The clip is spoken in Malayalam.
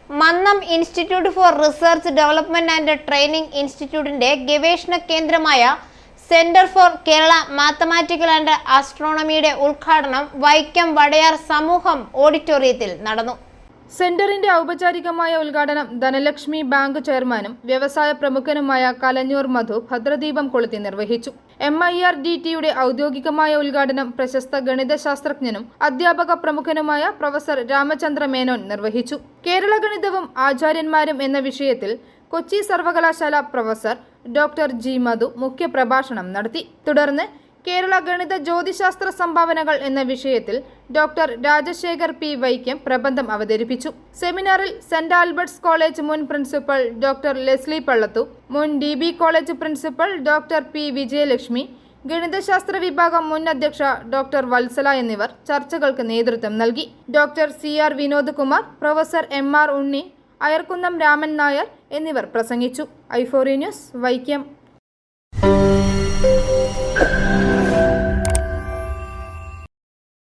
Mannam institute for research development and training ഇൻസ്റ്റിറ്റ്യൂട്ടിന്റെ ഗവേഷണ കേന്ദ്രമായ centre for Kerala mathematical and ആസ്ട്രോണമിയുടെ ഉദ്ഘാടനം വൈക്കം വടയാർ സമൂഹം ഓഡിറ്റോറിയത്തിൽ നടന്നു. സെന്ററിന്റെ ഔപചാരികമായ ഉദ്ഘാടനം ധനലക്ഷ്മി ബാങ്ക് ചെയർമാനും വ്യവസായ പ്രമുഖനുമായ കലഞ്ഞൂർ മധു ഭദ്രദീപം കൊളുത്തി നിർവഹിച്ചു. MIRDTയുടെ ഔദ്യോഗികമായ ഉദ്ഘാടനം പ്രശസ്ത ഗണിതശാസ്ത്രജ്ഞനും അധ്യാപക പ്രമുഖനുമായ പ്രൊഫസർ രാമചന്ദ്ര മേനോൻ നിർവഹിച്ചു. കേരള ഗണിതവും ആചാര്യന്മാരും എന്ന വിഷയത്തിൽ കൊച്ചി സർവകലാശാല പ്രൊഫസർ ഡോക്ടർ ജി മധു മുഖ്യപ്രഭാഷണം നടത്തി. തുടർന്ന് കേരള ഗണിത ജ്യോതിശാസ്ത്ര സംഭാവനകൾ എന്ന വിഷയത്തിൽ ഡോക്ടർ രാജശേഖർ പി വൈക്കം പ്രബന്ധം അവതരിപ്പിച്ചു. സെമിനാറിൽ സെന്റ് ആൽബർട്ട്സ് കോളേജ് മുൻ പ്രിൻസിപ്പൽ ഡോക്ടർ ലെസ്ലി പള്ളത്തു, മുൻ DB college principal doctor P Vijayalakshmi, ഗണിതശാസ്ത്ര വിഭാഗം മുൻ അധ്യക്ഷ ഡോക്ടർ വത്സല എന്നിവർ ചർച്ചകൾക്ക് നേതൃത്വം നൽകി. Doctor CR Vinod Kumar, professor MR ഉണ്ണി, അയർക്കുന്നം രാമൻ നായർ എന്നിവർ പ്രസംഗിച്ചു. i4 news, Vaikom.